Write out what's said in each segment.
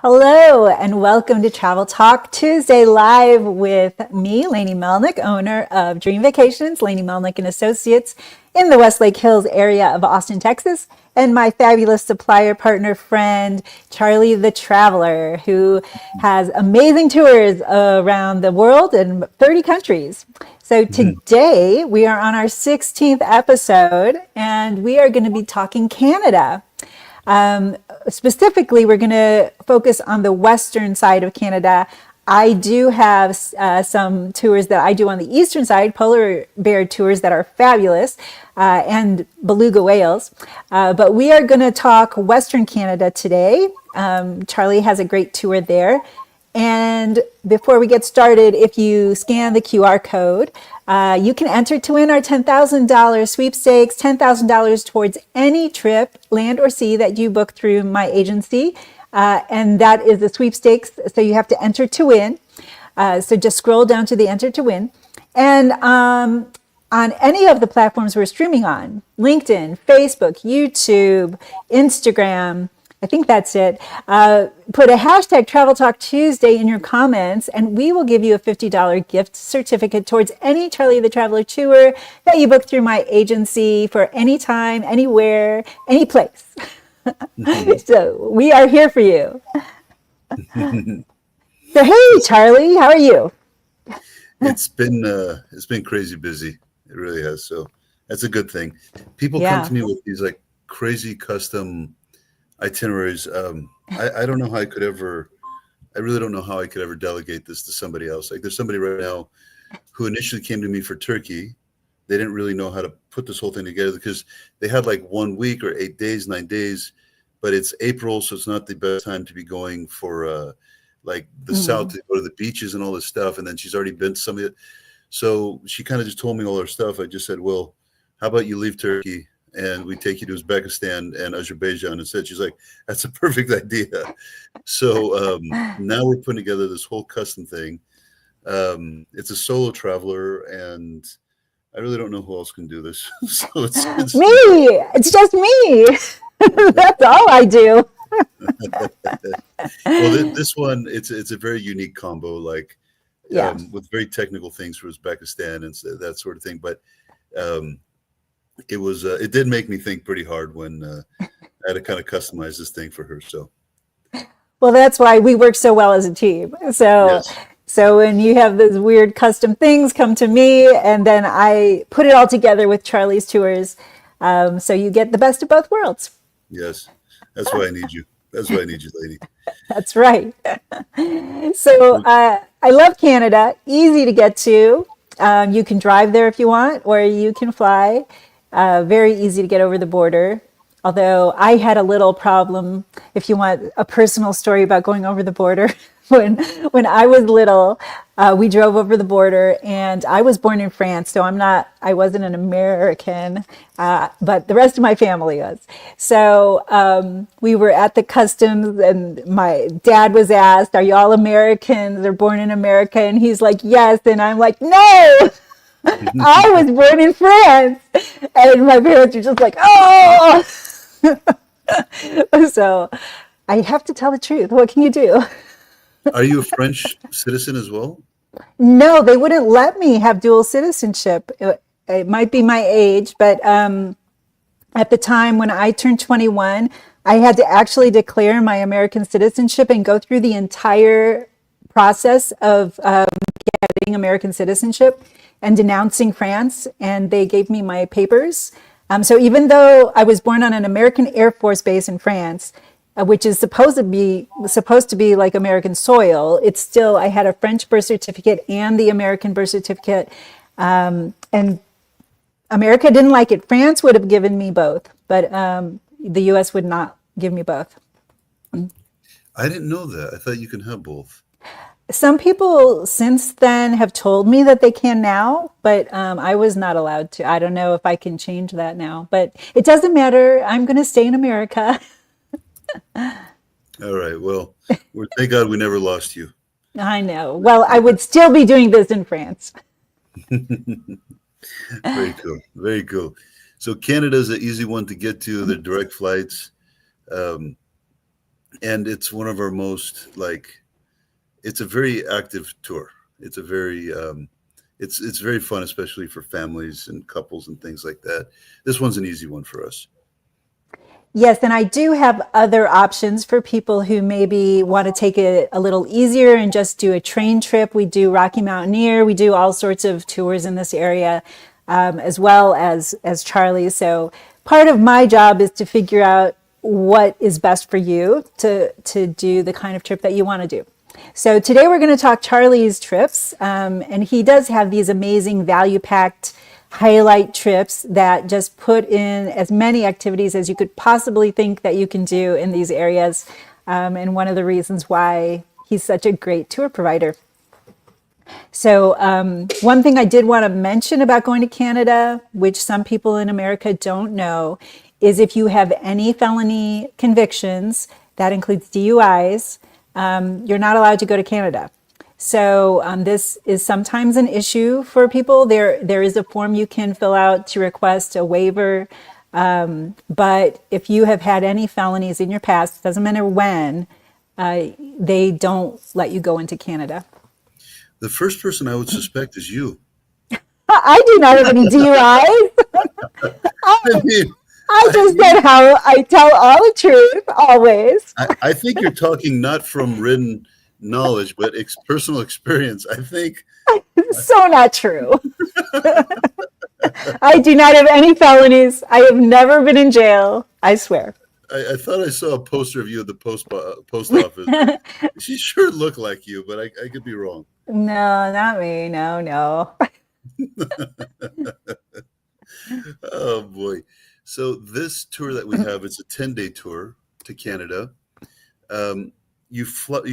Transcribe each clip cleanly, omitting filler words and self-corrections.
Hello, and welcome to Travel Talk Tuesday live with me, Lainey Melnick, owner of Dream Vacations, Lainey Melnick and Associates in the Westlake Hills area of Austin, Texas, and my fabulous supplier partner friend, Charlie the Traveler, who has amazing tours around the world in 30 countries. So today we are on our 16th episode, and we are going to be talking Canada. Specifically, we're going to focus on the western side of Canada. I do have some tours that I do on the eastern side, polar bear tours that are fabulous, and beluga whales. But we are going to talk western Canada today. Charlie has a great tour there. And before we get started, if you scan the QR code, you can enter to win our $10,000 sweepstakes, $10,000 towards any trip, land or sea, that you book through my agency. And that is the sweepstakes. So you have to enter to win. So just scroll down to the enter to win. And on any of the platforms we're streaming on, LinkedIn, Facebook, YouTube, Instagram, I think that's it. Put a hashtag Travel Talk Tuesday in your comments, and we will give you a $50 gift certificate towards any Charlie the Traveler tour that you book through my agency for any time, anywhere, any place. So we are here for you. So hey, Charlie, how are you? It's been crazy busy. It really has. So that's a good thing. People come to me with these like crazy custom itineraries. I don't know how I really don't know how I could ever delegate this to somebody else. Like there's somebody right now who initially came to me for Turkey. They didn't really know how to put this whole thing together because they had like 1 week or 8 days, 9 days, but it's April. So it's not the best time to be going for like the south to go to the beaches and all this stuff. And then she's already been to some of it. So she kind of just told me all her stuff. I just said, well, how about you leave Turkey and we take you to Uzbekistan and Azerbaijan instead? She's like, that's a perfect idea. So now we're putting together this whole custom thing. It's a solo traveler, and I really don't know who else can do this. So it's me. It's just me. That's all I do. Well, this one, it's a very unique combo, like with very technical things for Uzbekistan and that sort of thing. But it did make me think pretty hard when I had to kind of customize this thing for her. So, well, that's why we work so well as a team. So when you have those weird custom things come to me, and then I put it all together with Charlie's tours, so you get the best of both worlds. Yes, that's why I need you. That's why I need you, lady. That's right. So I love Canada. Easy to get to. You can drive there if you want, or you can fly. Very easy to get over the border. Although I had a little problem, if you want a personal story about going over the border. When I was little, we drove over the border, and I was born in France, so I wasn't an American, but the rest of my family was. So we were at the customs, and my dad was asked, "Are you all Americans or born in America?" And he's like, "Yes," and I'm like, "No, I was born in France." And my parents were just like, "Oh." So I have to tell the truth. What can you do? Are you a French citizen as well? No, they wouldn't let me have dual citizenship. It might be my age, but at the time when I turned 21, I had to actually declare my American citizenship and go through the entire process of getting American citizenship and denouncing France. And they gave me my papers. So even though I was born on an American Air Force base in France, which is supposed to be like American soil, it's still, I had a French birth certificate and the American birth certificate, and America didn't like it. France would have given me both, but the U.S. would not give me both. I didn't know that. I thought you can have both. Some people since then have told me that they can now, but I was not allowed to. I don't know if I can change that now, but it doesn't matter. I'm going to stay in America. All right. Well, thank God we never lost you. I know. Well, I would still be doing this in France. Very cool. Very cool. So Canada's an easy one to get to. The direct flights. and it's one of our most it's a very active tour. It's a very it's very fun, especially for families and couples and things like that. This one's an easy one for us. Yes, and I do have other options for people who maybe want to take it a little easier and just do a train trip. We do Rocky Mountaineer. We do all sorts of tours in this area, as well as Charlie. So part of my job is to figure out what is best for you to do the kind of trip that you want to do. So today we're going to talk Charlie's trips, and he does have these amazing value-packed highlight trips that just put in as many activities as you could possibly think that you can do in these areas, and one of the reasons why he's such a great tour provider. So one thing I did want to mention about going to Canada, which some people in America don't know, is if you have any felony convictions, that includes DUIs, you're not allowed to go to Canada. So this is sometimes an issue for people. There is a form you can fill out to request a waiver. But if you have had any felonies in your past, doesn't matter when, they don't let you go into Canada. The first person I would suspect is you. I do not have any DUIs. I mean, I just said how I tell all the truth, always. I think you're talking not from written knowledge, but personal experience. I think. So not true. I do not have any felonies. I have never been in jail. I swear. I thought I saw a poster of you at the post office. She sure looked like you, but I could be wrong. No, not me. No. Oh boy. So this tour that we have, it's a 10-day tour to Canada. You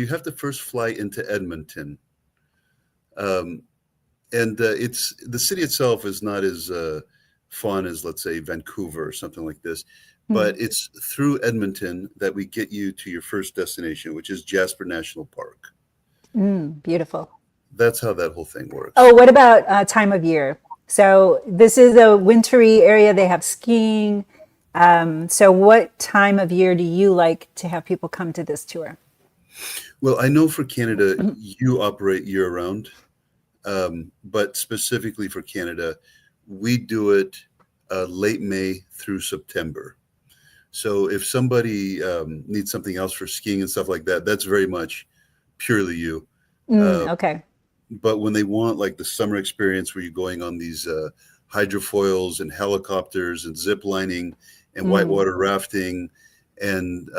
have to first fly into Edmonton. And it's the city itself is not as fun as, let's say, Vancouver or something like this. But it's through Edmonton that we get you to your first destination, which is Jasper National Park. Beautiful. That's how that whole thing works. Oh, what about time of year? So this is a wintry area. They have skiing. So what time of year do you like to have people come to this tour? Well, I know for Canada, you operate year-round. But specifically for Canada, we do it late May through September. So if somebody needs something else for skiing and stuff like that, that's very much purely you. Okay. But when they want like the summer experience where you're going on these hydrofoils and helicopters and zip lining and whitewater rafting and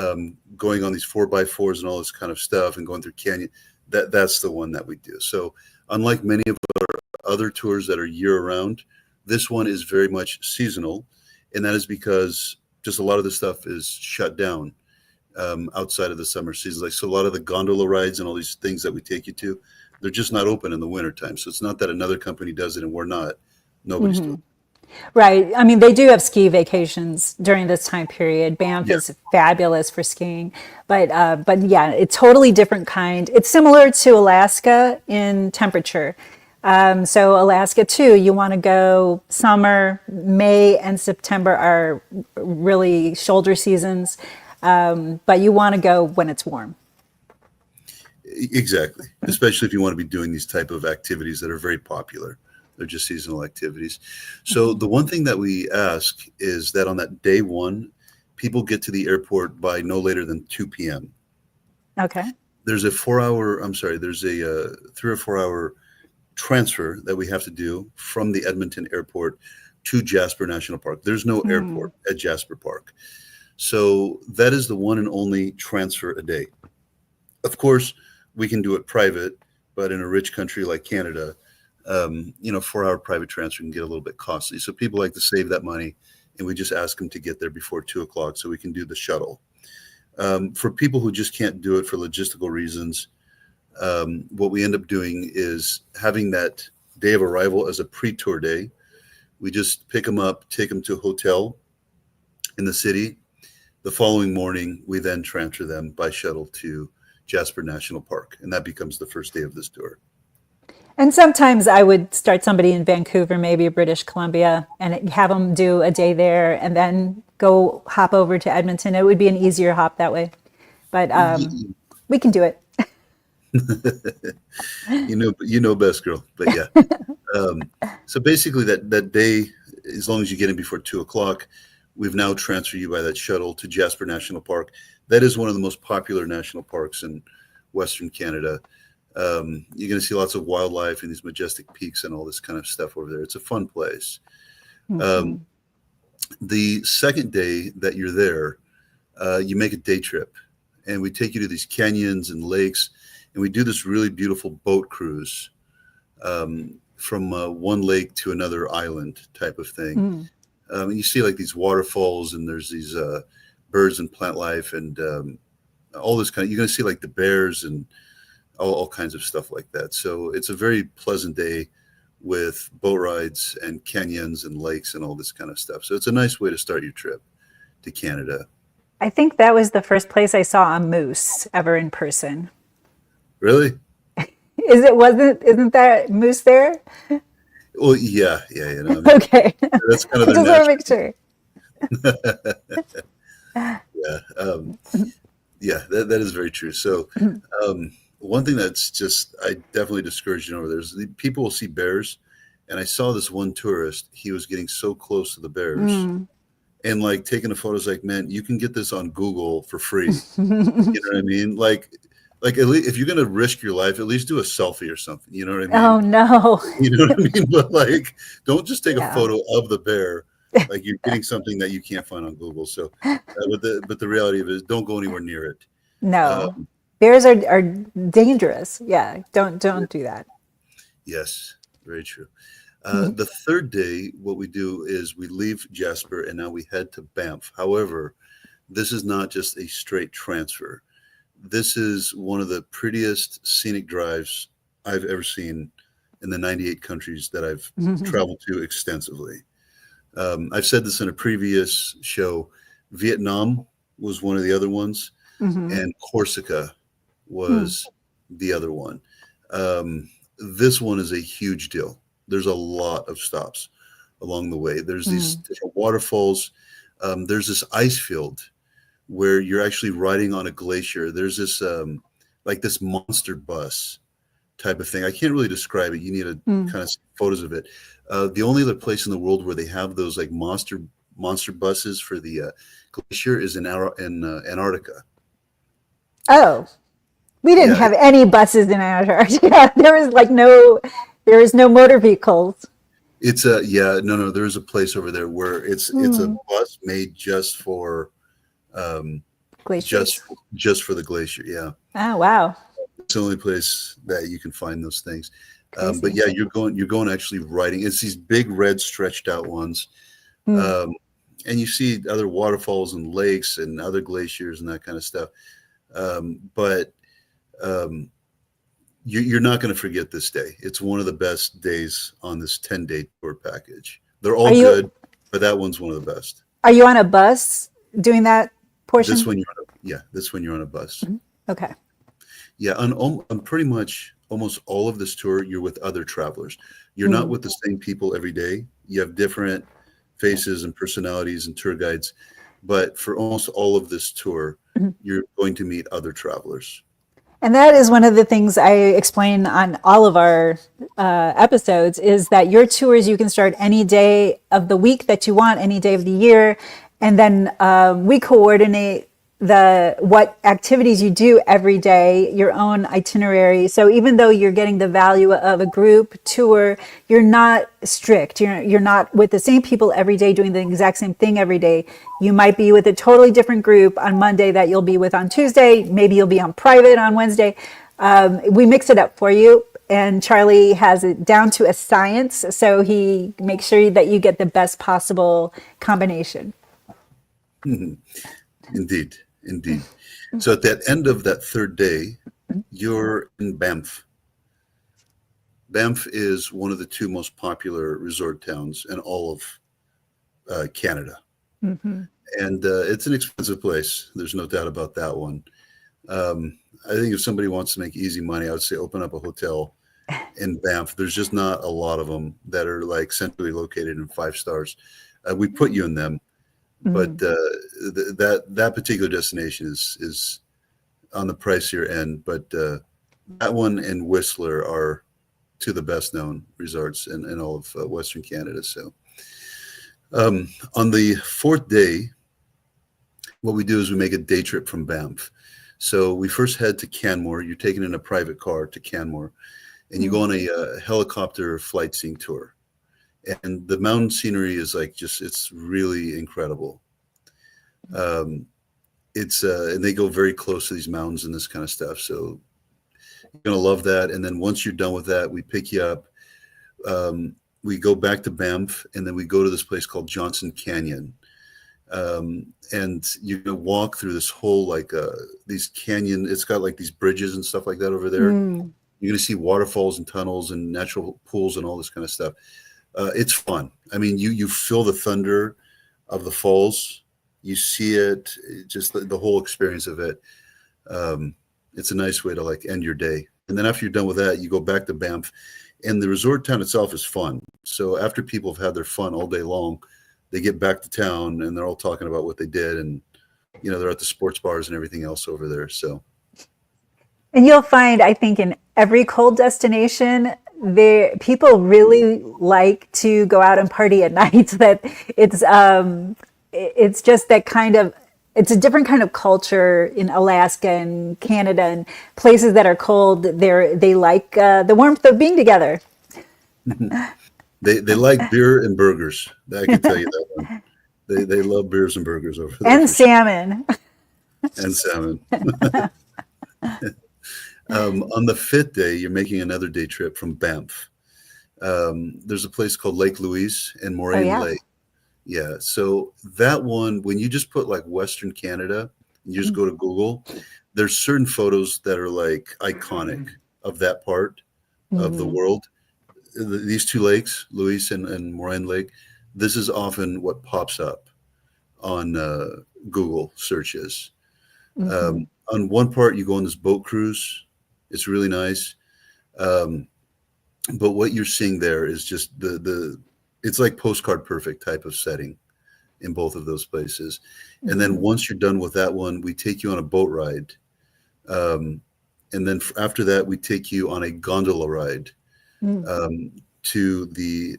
going on these 4x4s and all this kind of stuff and going through canyon, that's the one that we do. So unlike many of our other tours that are year-round, this one is very much seasonal, and that is because just a lot of the stuff is shut down outside of the summer season. Like, so a lot of the gondola rides and all these things that we take you to, they're just not open in the wintertime. So it's not that another company does it and we're not. Nobody's doing it. Right. I mean, they do have ski vacations during this time period. Banff is fabulous for skiing, but yeah, it's totally different kind. It's similar to Alaska in temperature. So Alaska too, you want to go summer. May and September are really shoulder seasons, but you want to go when it's warm. Exactly. Especially if you want to be doing these type of activities that are very popular. They're just seasonal activities. So the one thing that we ask is that on that day one, people get to the airport by no later than 2 p.m. Okay. There's a 3 or 4 hour transfer that we have to do from the Edmonton airport to Jasper National Park. There's no airport at Jasper Park. So that is the one and only transfer a day. Of course, we can do it private, but in a rich country like Canada, 4-hour private transfer can get a little bit costly. So people like to save that money, and we just ask them to get there before 2 o'clock so we can do the shuttle. For people who just can't do it for logistical reasons, what we end up doing is having that day of arrival as a pre-tour day. We just pick them up, take them to a hotel in the city. The following morning, we then transfer them by shuttle to Jasper National Park, and that becomes the first day of this tour. And sometimes I would start somebody in Vancouver, maybe British Columbia, and have them do a day there and then go hop over to Edmonton. It would be an easier hop that way. but we can do it. You know best, girl. But yeah. So basically that day, as long as you get in before 2 o'clock, we've now transferred you by that shuttle to Jasper National Park. That is one of the most popular national parks in Western Canada. You're going to see lots of wildlife and these majestic peaks and all this kind of stuff over there. It's a fun place. Mm-hmm. The second day that you're there, you make a day trip, and we take you to these canyons and lakes, and we do this really beautiful boat cruise from one lake to another island type of thing. And you see like these waterfalls, and there's these birds and plant life, and all this kind of, you're going to see like the bears and all kinds of stuff like that. So it's a very pleasant day with boat rides and canyons and lakes and all this kind of stuff. So it's a nice way to start your trip to Canada. I think that was the first place I saw a moose ever in person. Really? Isn't that moose there? Well, yeah. You know, I mean, okay. That's kind of their just want to make sure. That is very true. So one thing that's just, I definitely discourage you over there is people will see bears. And I saw this one tourist, he was getting so close to the bears and like taking a photo. Is like, man, you can get this on Google for free. You know what I mean? Like at least if you're going to risk your life, at least do a selfie or something. You know what I mean? Oh no. You know what I mean? But like, don't just take a photo of the bear. Like you're getting something that you can't find on Google. So, but the reality of it is, don't go anywhere near it. No, bears are dangerous. Yeah, don't do that. Yes, very true. The third day, what we do is we leave Jasper and now we head to Banff. However, this is not just a straight transfer. This is one of the prettiest scenic drives I've ever seen in the 98 countries that I've traveled to extensively. I've said this in a previous show. Vietnam was one of the other ones, and Corsica was the other one. This one is a huge deal. There's a lot of stops along the way. There's these different waterfalls. There's this ice field where you're actually riding on a glacier. There's this like this monster bus type of thing. I can't really describe it. You need to kind of see photos of it. The only other place in the world where they have those like monster buses for the glacier is in Antarctica. Oh, we didn't have any buses in Antarctica. There is no motor vehicles. It's no. There is a place over there where it's a bus made just for glaciers. just for the glacier. Yeah. Oh wow. It's the only place that you can find those things. But yeah, you're going actually riding. It's these big red stretched out ones. And you see other waterfalls and lakes and other glaciers and that kind of stuff. But you're not going to forget this day. It's one of the best days on this 10-day tour package. They're all good, but that one's one of the best. Are you on a bus doing that portion? This one you're on a bus. Okay. Yeah, on pretty much almost all of this tour, you're with other travelers. You're not with the same people every day. You have different faces and personalities and tour guides. But for almost all of this tour, you're going to meet other travelers. And that is one of the things I explain on all of our episodes is that your tours, you can start any day of the week that you want, any day of the year. And then we coordinate what activities you do every day, your own itinerary. So even though you're getting the value of a group tour, you're not strict. You're not with the same people every day doing the exact same thing every day. You might be with a totally different group on Monday that you'll be with on Tuesday. Maybe you'll be on private on Wednesday. We mix it up for you. And Charlie has it down to a science. So he makes sure that you get the best possible combination. Indeed. So at the end of that third day, you're in Banff. Banff is one of the two most popular resort towns in all of Canada. And it's an expensive place. There's no doubt about that one. I think if somebody wants to make easy money, I would say open up a hotel in Banff. There's just not a lot of them that are like centrally located in 5 stars. We put you in them. But that particular destination is on the pricier end, but that one and Whistler are two of the best known resorts in all of Western Canada. So on the fourth day, what we do is we make a day trip from Banff. So we first head to Canmore. You're taken in a private car to Canmore, and you go on a helicopter flight seeing tour. And the mountain scenery is like it's really incredible. It's and they go very close to these mountains and this kind of stuff. So you're gonna love that. And then once you're done with that, we pick you up. We go back to Banff, and then we go to this place called Johnson Canyon. And you're gonna walk through this whole these canyon. It's got like these bridges and stuff like that over there. You're gonna see waterfalls and tunnels and natural pools and all this kind of stuff. It's fun. I mean, you feel the thunder of the falls. You see it, just the whole experience of it. It's a nice way to like end your day. And then after you're done with that, you go back to Banff, and the resort town itself is fun. So after people have had their fun all day long, they get back to town and they're all talking about what they did, and they're at the sports bars and everything else over there. So, and you'll find, I think, in every cold destination, people really like to go out and party at night. That it's just that kind of, it's a different kind of culture in Alaska and Canada and places that are cold. They like the warmth of being together. They like beer and burgers. I can tell you that one. They love beers and burgers over there. And salmon. And salmon. On the fifth day, you're making another day trip from Banff. There's a place called Lake Louise and Moraine Lake. Yeah. So that one, when you just put like Western Canada, and you just go to Google, there's certain photos that are like iconic of that part of the world. These two lakes, Louise and Moraine Lake, this is often what pops up on Google searches. On one part, you go on this boat cruise. It's really nice. But what you're seeing there is just it's like postcard perfect type of setting in both of those places. And then once you're done with that one, we take you on a boat ride. And then after that, we take you on a gondola ride to the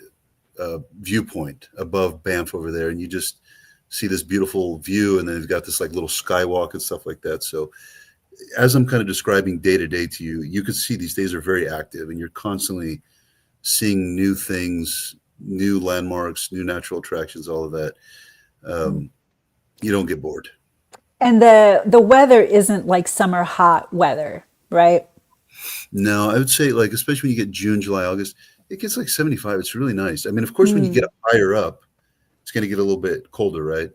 viewpoint above Banff over there. And you just see this beautiful view. And then you've got this like little skywalk and stuff like that. So as I'm kind of describing day to day to you, you can see these days are very active, and you're constantly seeing new things, new landmarks, new natural attractions, all of that. You don't get bored. And the weather isn't like summer hot weather, right? No, I would say like, especially when you get June, July, August, it gets like 75. It's really nice. I mean, of course, when you get higher up, it's going to get a little bit colder, right?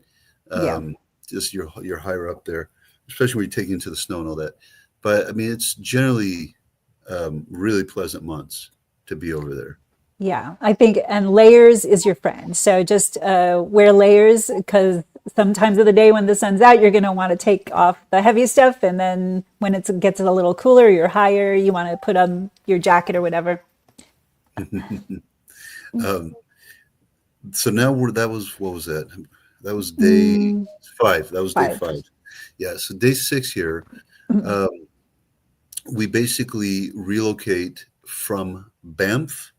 Just you're higher up there, especially when you're taking into the snow and all that. But I mean, it's generally really pleasant months to be over there. Yeah, I think, and layers is your friend. So just wear layers, because sometimes of the day when the sun's out, you're going to want to take off the heavy stuff. And then when it gets a little cooler, you're higher, you want to put on your jacket or whatever. So now what was that? That was day 5. That was day 5. Yeah. So day 6 here, we basically relocate from Banff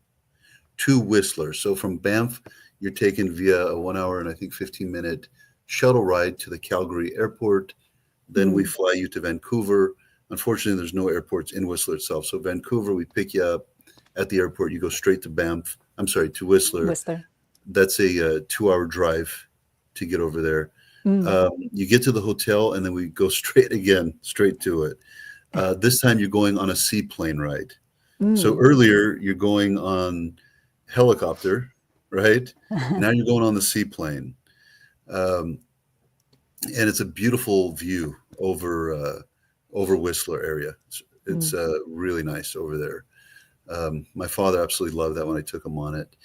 to Whistler. So from Banff, you're taken via a 1 hour and I think 15-minute shuttle ride to the Calgary airport. Then we fly you to Vancouver. Unfortunately, there's no airports in Whistler itself. So Vancouver, we pick you up at the airport. You go straight to to Whistler. That's a 2-hour drive to get over there. You get to the hotel, and then we go straight to it. This time you're going on a seaplane ride. So earlier you're going on helicopter, right? Now you're going on the seaplane. And it's a beautiful view over Whistler area. It's really nice over there. My father absolutely loved that when I took him on it.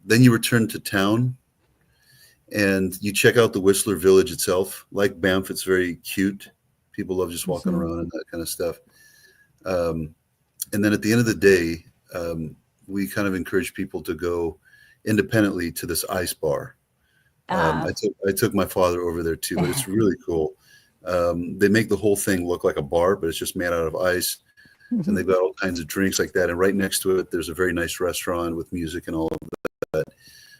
Then you return to town, and you check out the Whistler village itself. Like Banff, it's very cute. People love just walking around and that kind of stuff. And then at the end of the day, we kind of encourage people to go independently to this ice bar. I took my father over there too, but it's really cool. They make the whole thing look like a bar, but it's just made out of ice. And they've got all kinds of drinks like that. And right next to it, there's a very nice restaurant with music and all of that.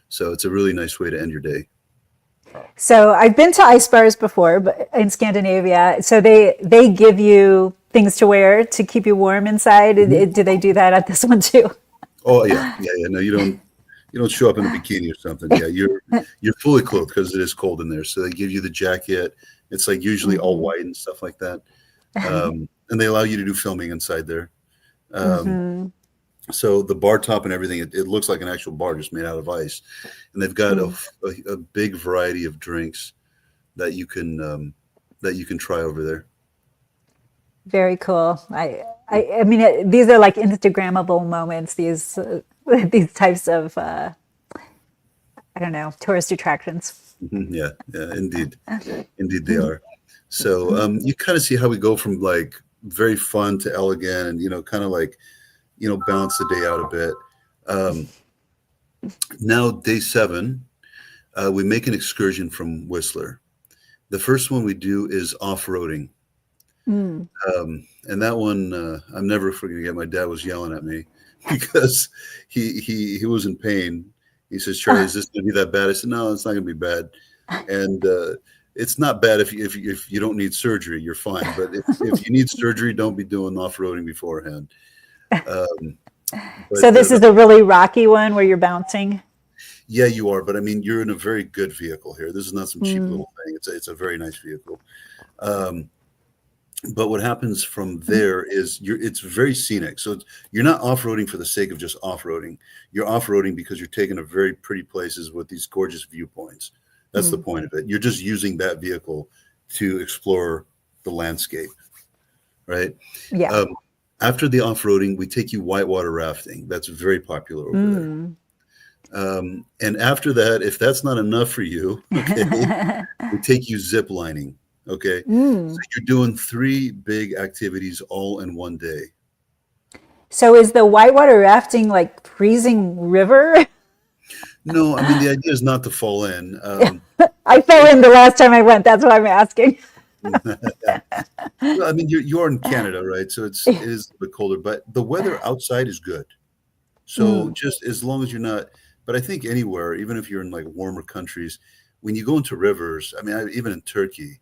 So it's a really nice way to end your day. So I've been to ice bars before, but in Scandinavia. So they give you things to wear to keep you warm inside. Do they do that at this one too? Oh yeah. No, you don't show up in a bikini or something. Yeah, you're fully clothed because it is cold in there. So they give you the jacket. It's like usually all white and stuff like that. And they allow you to do filming inside there. So the bar top and everything, it looks like an actual bar just made out of ice. And they've got a big variety of drinks that you can try over there. Very cool. I mean, these are like Instagrammable moments. These types of I don't know, tourist attractions. Yeah, indeed they are. So you kind of see how we go from like very fun to elegant, and kind of like balance the day out a bit. Now day 7, we make an excursion from Whistler. The first one we do is off-roading. And that one, I'm never forgetting. My dad was yelling at me because he was in pain. He says, "Charlie, is this going to be that bad?" I said, "No, it's not going to be bad." And it's not bad if you don't need surgery, you're fine. But if you need surgery, don't be doing off-roading beforehand. So this is a really rocky one where you're bouncing. Yeah, you are. But I mean, you're in a very good vehicle here. This is not some cheap little thing. It's a very nice vehicle. But what happens from there is it's very scenic. So you're not off-roading for the sake of just off-roading. You're off-roading because you're taking to very pretty places with these gorgeous viewpoints. That's the point of it. You're just using that vehicle to explore the landscape, right? Yeah. After the off-roading, we take you whitewater rafting. That's very popular over there. And after that, if that's not enough for you, okay, we take you zip lining. Okay. So you're doing 3 big activities all in one day. So is the whitewater rafting like freezing river? No, I mean, the idea is not to fall in. I fell in the last time I went. That's why I'm asking. Well, I mean, you're in Canada, right? So it is a bit colder, but the weather outside is good. So just as long as you're not, but I think anywhere, even if you're in like warmer countries, when you go into rivers, I mean, even in Turkey,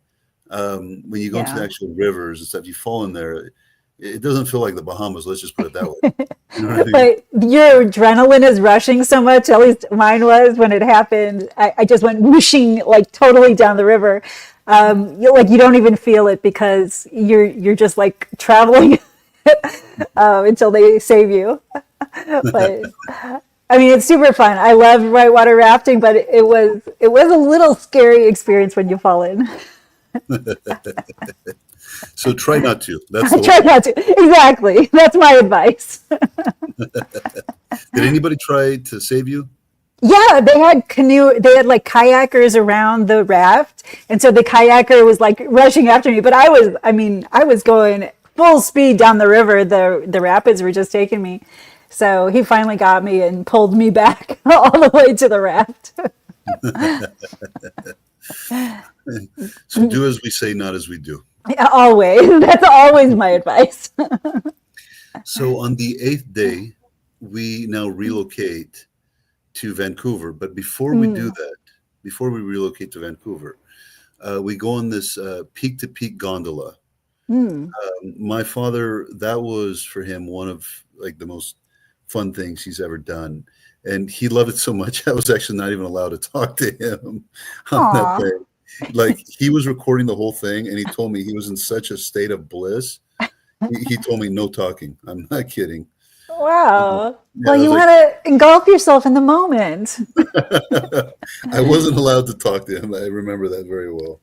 when you go into the actual rivers and stuff, you fall in there. It doesn't feel like the Bahamas. Let's just put it that way. You know what I mean? But your adrenaline is rushing so much. At least mine was when it happened. I just went whooshing like totally down the river. You don't even feel it because you're just like traveling until they save you. But I mean, it's super fun. I love whitewater rafting, but it was a little scary experience when you fall in. So try not to. Try not to. Exactly. That's my advice. Did anybody try to save you? Yeah, they had like kayakers around the raft. And so the kayaker was like rushing after me, but I was going full speed down the river. The rapids were just taking me. So he finally got me and pulled me back all the way to the raft. So do as we say, not as we do. Always. That's always my advice. So on the 8th day, we now relocate to Vancouver. But before we do that, before we relocate to Vancouver, we go on this peak-to-peak gondola. My father, that was for him one of like the most fun things he's ever done. And he loved it so much, I was actually not even allowed to talk to him on that day. Like he was recording the whole thing and he told me he was in such a state of bliss. He told me no talking. I'm not kidding. Wow. Well, you want to engulf yourself in the moment. I wasn't allowed to talk to him. I remember that very well.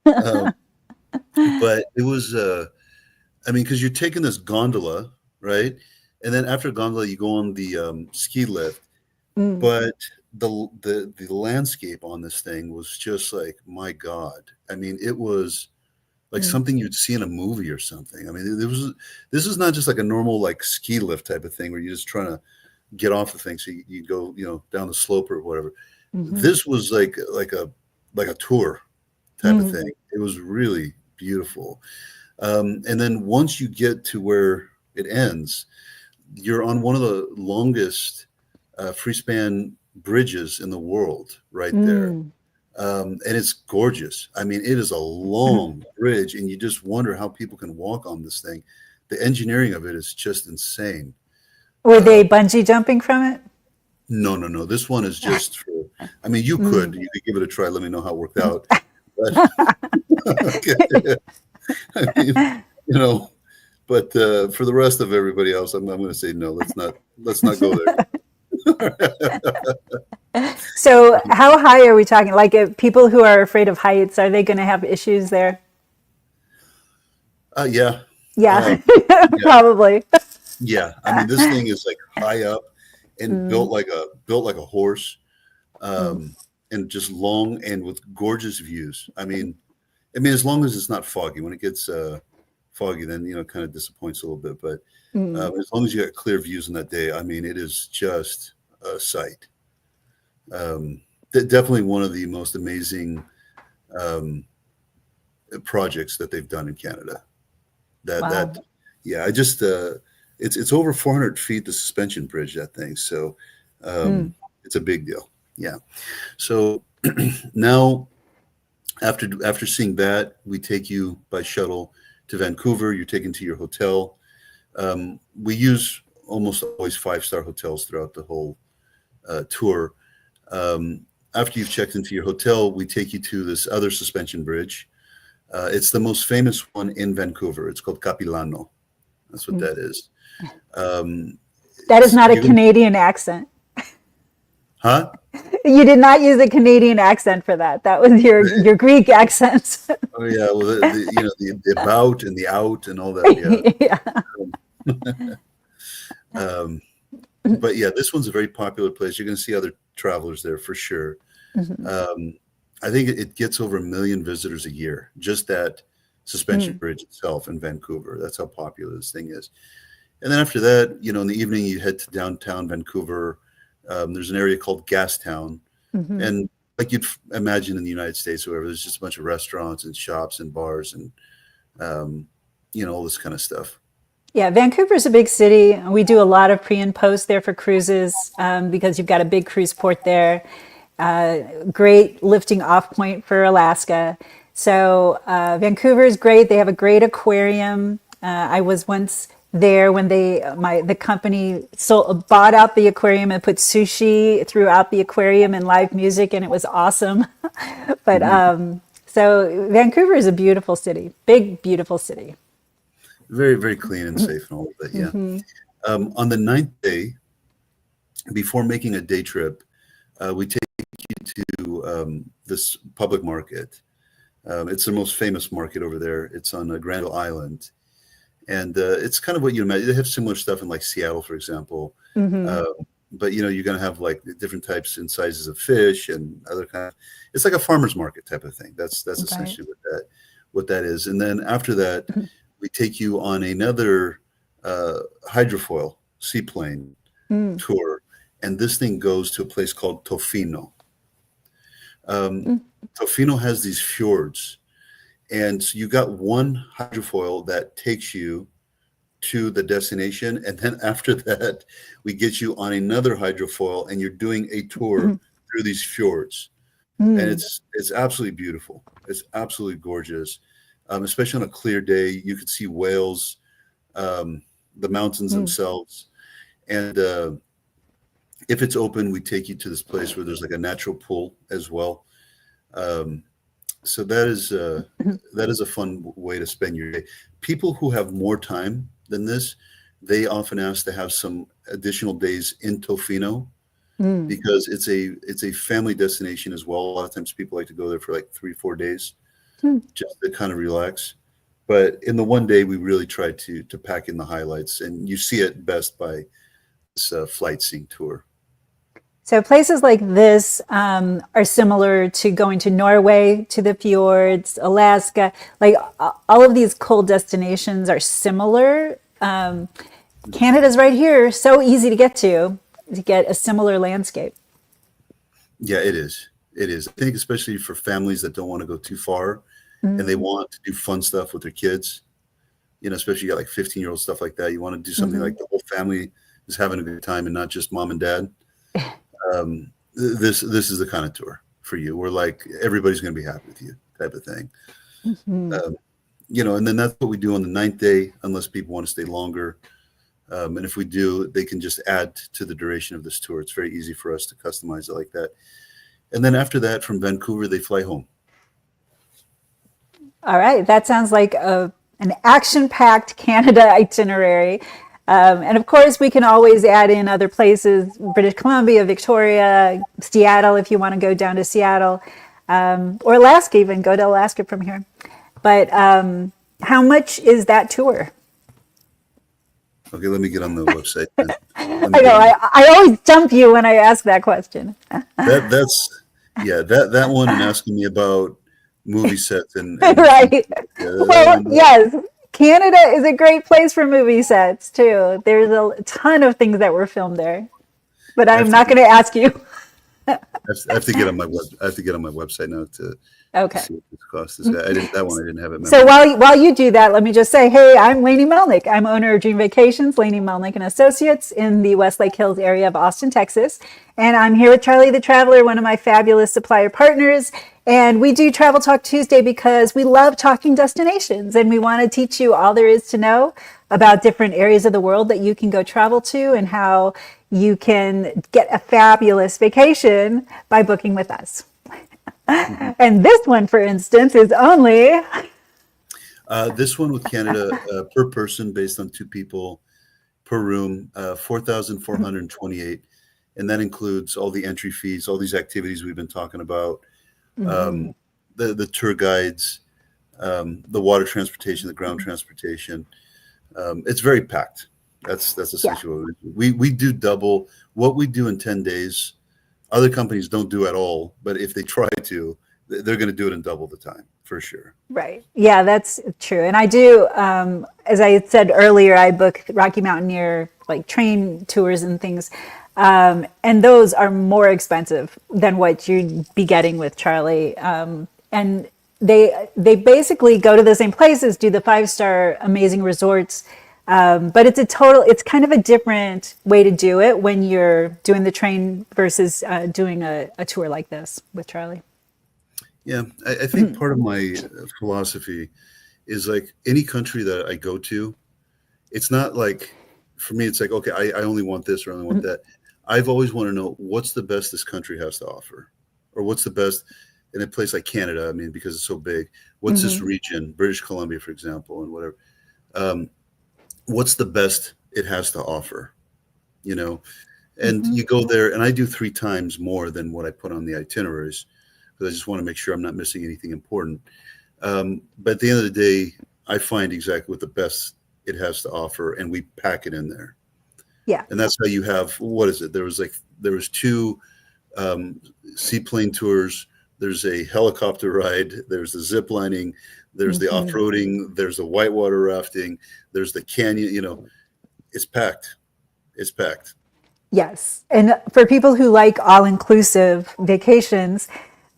But it was, I mean, because you're taking this gondola, right? And then after gondola, you go on the ski lift. But the landscape on this thing was just like, my God. I mean, it was like something you'd see in a movie or something. I mean, this is not just like a normal like ski lift type of thing where you're just trying to get off the thing so you go, down the slope or whatever. This was like a tour type of thing. It was really, beautiful. And then once you get to where it ends, you're on one of the longest freespan bridges in the world right there. And it's gorgeous. I mean, it is a long bridge, and you just wonder how people can walk on this thing. The engineering of it is just insane. Were they bungee jumping from it? No. This one is just for, I mean, you could give it a try. Let me know how it worked out. But, I mean, but for the rest of everybody else, I'm going to say no. Let's not go there. So how high are we talking? Like, if people who are afraid of heights, are they going to have issues there? Yeah. Yeah, probably. Yeah, I mean, this thing is like high up and built like a horse, and just long and with gorgeous views. I mean, as long as it's not foggy. When it gets foggy, then it kind of disappoints a little bit. But as long as you got clear views on that day, I mean, it is just a sight. Definitely one of the most amazing projects that they've done in Canada. I just it's over 400 feet, the suspension bridge, that thing. So it's a big deal. Yeah. So now after seeing that, we take you by shuttle to Vancouver. You're taken to your hotel. We use almost always 5-star hotels throughout the whole tour. After you've checked into your hotel, we take you to this other suspension bridge. It's the most famous one in Vancouver. It's called Capilano. That's what that is. That is not a Canadian accent. Huh? You did not use a Canadian accent for that. That was your Greek accent. Oh yeah, well the about and the out and all that. Yeah. But yeah, this one's a very popular place. You're going to see other travelers there for sure. I think it gets over 1 million visitors a year, just that suspension bridge itself in Vancouver. That's how popular this thing is. And then after that, in the evening, you head to downtown Vancouver. There's an area called Gastown. And like you'd imagine in the United States or wherever, there's just a bunch of restaurants and shops and bars and, all this kind of stuff. Yeah, Vancouver's a big city. We do a lot of pre and post there for cruises because you've got a big cruise port there. Great lifting off point for Alaska. So Vancouver is great. They have a great aquarium. I was once there when the company bought out the aquarium and put sushi throughout the aquarium and live music, and it was awesome. But so Vancouver is a beautiful city, big, beautiful city. Very, very clean and safe and all of that. Yeah. On the 9th day, before making a day trip, we take you to this public market. It's the most famous market over there. It's on Granville Island. And it's kind of what you imagine. They have similar stuff in like Seattle, for example. But you're going to have like different types and sizes of fish and other kind of, it's like a farmer's market type of thing. That's essentially what that is. And then after that, we take you on another hydrofoil seaplane tour. And this thing goes to a place called Tofino. Tofino has these fjords. And so you got one hydrofoil that takes you to the destination. And then after that, we get you on another hydrofoil and you're doing a tour through these fjords. And it's absolutely beautiful. It's absolutely gorgeous. Especially on a clear day, you could see whales, the mountains themselves. And if it's open, we take you to this place where there's like a natural pool as well. So that is a fun way to spend your day. People who have more time than this, they often ask to have some additional days in Tofino because it's a family destination as well. A lot of times people like to go there for like 3-4 days just to kind of relax. But in the one day, we really try to pack in the highlights, and you see it best by this flight seeing tour. So places like this are similar to going to Norway, to the fjords, Alaska. Like all of these cold destinations are similar. Canada's right here, so easy to get a similar landscape. Yeah, it is. It is. I think especially for families that don't want to go too far, and they want to do fun stuff with their kids, especially you got like 15-year-old stuff like that. You want to do something like the whole family is having a good time and not just mom and dad. This is the kind of tour for you. We're like, everybody's going to be happy with you type of thing. And then that's what we do on the 9th day, unless people want to stay longer. And if we do, they can just add to the duration of this tour. It's very easy for us to customize it like that. And then after that, from Vancouver, they fly home. All right. That sounds like an action-packed Canada itinerary. And of course, we can always add in other places, British Columbia, Victoria, Seattle, if you want to go down to Seattle, or Alaska even, go to Alaska from here. But how much is that tour? Okay, let me get on the website. I know, I always jump you when I ask that question. That one and asking me about movie sets and right. Yes. Canada is a great place for movie sets too. There's a ton of things that were filmed there, but I'm not going to ask you. I have to get on my website now to see what this cost is. I didn't have it. So while you do that, let me just say, hey, I'm Lainey Melnick. I'm owner of Dream Vacations, Lainey Melnick and Associates in the Westlake Hills area of Austin, Texas. And I'm here with Charlie the Traveler, one of my fabulous supplier partners. And we do Travel Talk Tuesday because we love talking destinations and we want to teach you all there is to know about different areas of the world that you can go travel to and how you can get a fabulous vacation by booking with us. And this one, for instance, is only... this one with Canada, per person, based on 2 people per room, $4,428. And that includes all the entry fees, all these activities we've been talking about, the tour guides, the water transportation, the ground transportation. It's very packed. That's essentially what we do. Double what we do in 10 days. Other companies don't do at all, but if they try to, they're going to do it in double the time for sure. Right. Yeah, that's true. And I do, as I said earlier, I book Rocky Mountaineer like train tours and things. And those are more expensive than what you'd be getting with Charlie. And they basically go to the same places, do the 5-star amazing resorts. But it's kind of a different way to do it when you're doing the train versus doing a tour like this with Charlie. Yeah, I think part of my philosophy is like any country that I go to, it's not like, for me, it's like, okay, I only want this or I only want that. I've always want to know what's the best this country has to offer, or what's the best in a place like Canada. I mean, because it's so big, what's this region, British Columbia, for example, and whatever. What's the best it has to offer, and you go there, and I do 3 times more than what I put on the itineraries because I just want to make sure I'm not missing anything important. But at the end of the day, I find exactly what the best it has to offer, and we pack it in there. Yeah. And that's how you have, what is it? There was 2 seaplane tours. There's a helicopter ride. There's the zip lining. There's the off-roading. There's the whitewater rafting. There's the canyon. It's packed. It's packed. Yes. And for people who like all-inclusive vacations,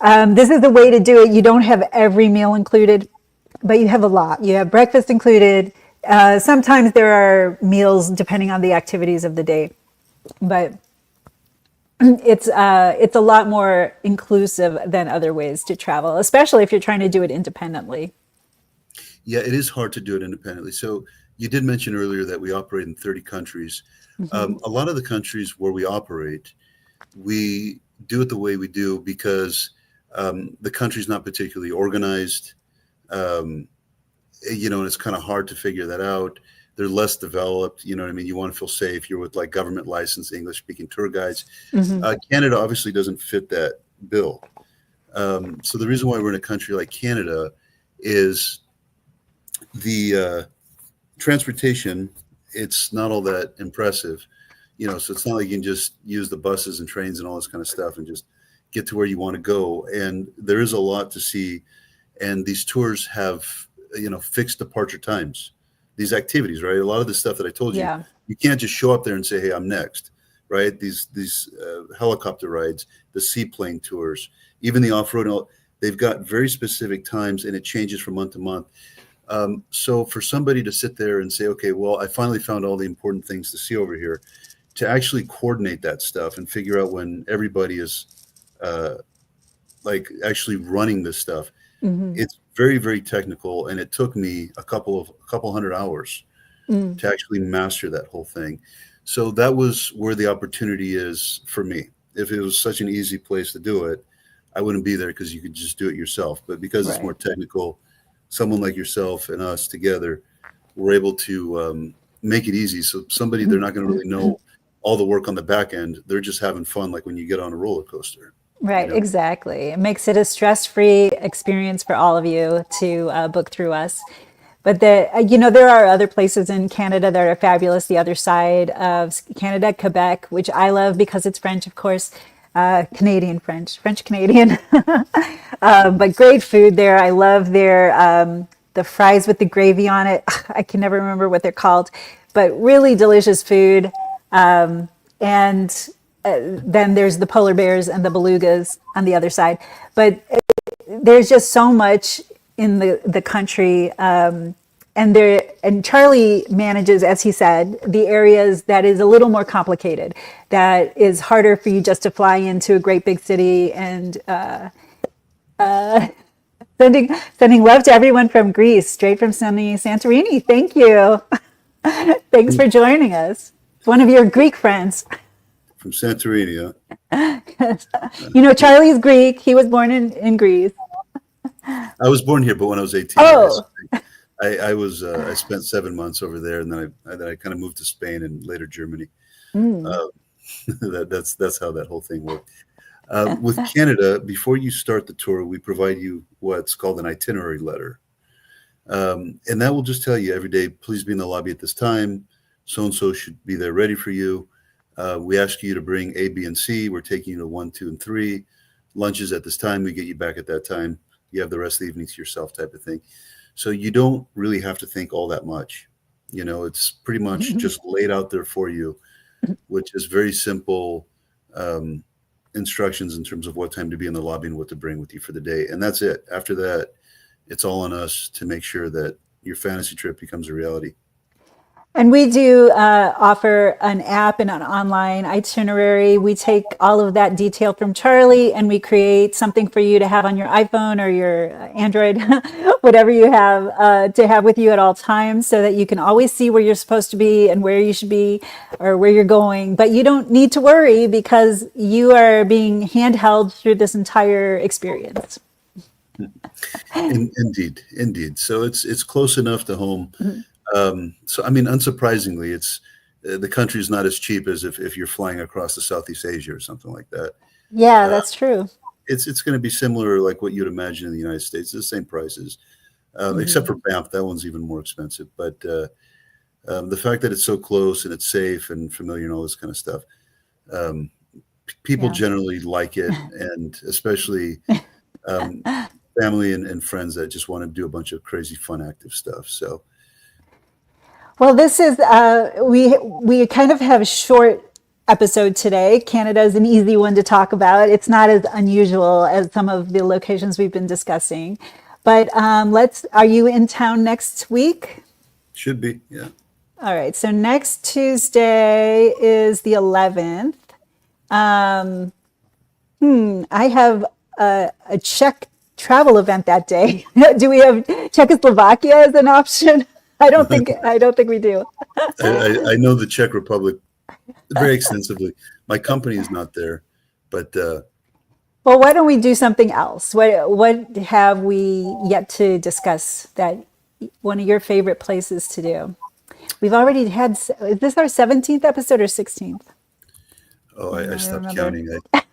this is the way to do it. You don't have every meal included, but you have a lot. You have breakfast included. Sometimes there are meals depending on the activities of the day, but it's a lot more inclusive than other ways to travel, especially if you're trying to do it independently. Yeah, it is hard to do it independently. So you did mention earlier that we operate in 30 countries. A lot of the countries where we operate, we do it the way we do because the country's not particularly organized. And it's kind of hard to figure that out. They're less developed. You know what I mean? You want to feel safe. You're with like government licensed English speaking tour guides. Canada obviously doesn't fit that bill. So the reason why we're in a country like Canada is the transportation. It's not all that impressive, so it's not like you can just use the buses and trains and all this kind of stuff and just get to where you want to go. And there is a lot to see. And these tours have, fixed departure times, these activities, right? A lot of the stuff that I told you, you can't just show up there and say, hey, I'm next, right? These helicopter rides, the seaplane tours, even the off-road, they've got very specific times, and it changes from month to month. So for somebody to sit there and say, okay, well, I finally found all the important things to see over here, to actually coordinate that stuff and figure out when everybody is like actually running this stuff, Hmm. it's very, very technical. And it took me a couple hundred hours Mm. to actually master that whole thing. So that was where the opportunity is for me. If it was such an easy place to do it, I wouldn't be there, because you could just do it yourself. But because it's more Right. technical, someone like yourself and us together, we're able to make it easy. So somebody, they're not going to really know all the work on the back end. They're just having fun, like when you get on a roller coaster, you Right, know? exactly. It makes it a stress-free experience for all of you to book through us. But there are other places in Canada that are fabulous. The other side of Canada, Quebec, which I love because it's French, of course, Canadian French, French Canadian. But great food there. I love the fries with the gravy on it. I can never remember what they're called, but really delicious food. And then there's the polar bears and the belugas on the other side. But there's just so much in the country, and Charlie manages, as he said, the areas that is a little more complicated, that is harder for you just to fly into a great big city. And sending love to everyone from Greece, straight from sunny Santorini. Thank you. Thanks for joining us. One of your Greek friends. From Santorini, huh? Charlie's Greek. He was born in Greece. I was born here, but when I was 18, Oh, I spent 7 months over there, and then I kind of moved to Spain and later Germany. mm, Uh, that's how that whole thing worked. With Canada, before you start the tour, we provide you what's called an itinerary letter. And that will just tell you every day, please be in the lobby at this time. So-and-so should be there ready for you. We ask you to bring A, B, and C. We're taking you to 1, 2, and 3. Lunches at this time. We get you back at that time. You have the rest of the evening to yourself, type of thing. So you don't really have to think all that much. It's pretty much just laid out there for you, which is very simple instructions in terms of what time to be in the lobby and what to bring with you for the day. And that's it. After that, it's all on us to make sure that your fantasy trip becomes a reality. and we do offer an app and an online itinerary. We take all of that detail from Charlie and we create something for you to have on your iPhone or your Android, whatever you have, to have with you at all times, so that you can always see where you're supposed to be and where you should be or where you're going. But you don't need to worry, because you are being handheld through this entire experience. Indeed. So it's close enough to home. Mhm. So I mean, unsurprisingly, it's the country's not as cheap as if you're flying across to Southeast Asia or something like that. Yeah, Uh, that's true. it's going to be similar, like what you'd imagine in the United States. It's the same prices, except Mhm. for Banff. That one's even more expensive. But the fact that it's so close and it's safe and familiar and all this kind of stuff, um, people Yeah. generally like it, and especially um, family and friends that just want to do a bunch of crazy, fun, active stuff. So. Well, this is we kind of have a short episode today. Canada is an easy one to talk about. It's not as unusual as some of the locations we've been discussing. But are you in town next week? Should be, yeah. All right. So next Tuesday is the 11th. Um, I have a Czech travel event that day. Do we have Czechoslovakia as an option? I don't think we do. I know the Czech Republic very extensively. My company is not there, but Well, why don't we do something else? What have we yet to discuss that one of your favorite places to do? We've already had, is this our 17th episode or 16th? I I don't stopped remember. counting.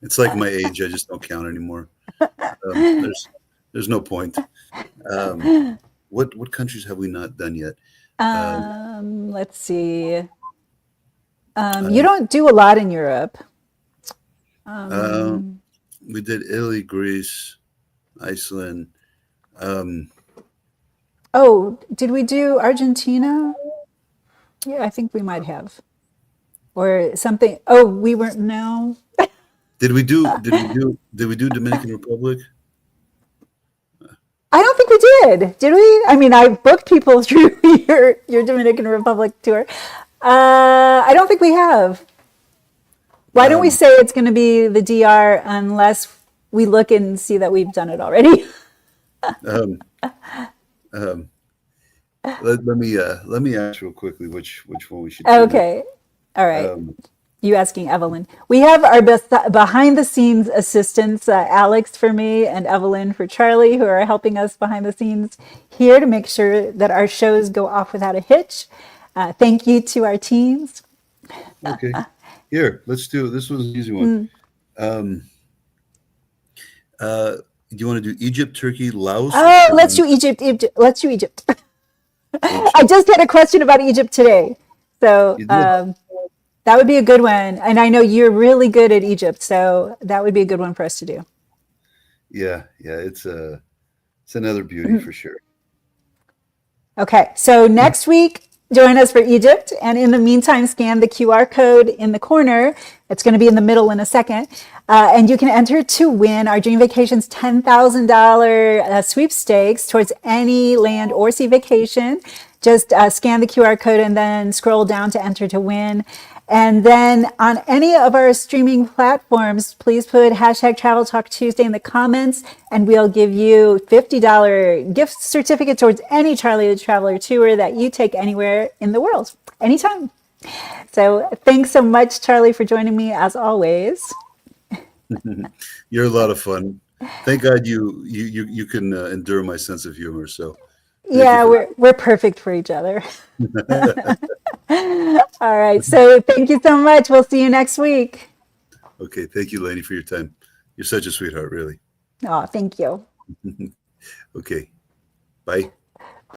It's like my age. I just don't count anymore. Um, there's there's no point. Um, what countries have we not done yet? Um, Let's see. You um, don't do a lot in Europe. uh, Um, we did Italy, Greece, Iceland. Um, oh, did we do Argentina? Yeah, I think we might have. Or something. Oh, we weren't, no. did we do Dominican Republic? I don't think we did we? I mean, I booked people through your Dominican Republic tour. I don't think we have. Why don't we say it's going to be the DR unless we look and see that we've done it already? Um, um, let me ask real quickly which one we should do. Okay. All right. You asking Evelyn. We have our behind the scenes assistants, Alex for me and Evelyn for Charlie, who are helping us behind the scenes here to make sure that our shows go off without a hitch. Thank you to our teams. Okay. Here, let's do this. Was an easy one. Do you want to do Egypt, Turkey, Laos? Oh, let's do Egypt. Let's do Egypt. I just had a question about Egypt today. So that would be a good one. And I know you're really good at Egypt, so that would be a good one for us to do. Yeah, it's another beauty for sure. Okay, so next week, join us for Egypt. And in the meantime, scan the QR code in the corner. It's going to be in the middle in a second. And you can enter to win our Dream Vacations $10,000 sweepstakes towards any land or sea vacation. Just scan the QR code and then scroll down to enter to win. And then on any of our streaming platforms, please put hashtag Travel Talk Tuesday in the comments, and we'll give you $50 gift certificate towards any Charlie the Traveler tour that you take anywhere in the world, anytime. So thanks so much, Charlie, for joining me as always. You're a lot of fun. Thank God you can endure my sense of humor. So yeah, we're perfect for each other. All right. So thank you so much. We'll see you next week. Okay. Thank you, Lainey, for your time. You're such a sweetheart, really. Oh, thank you. Okay. Bye.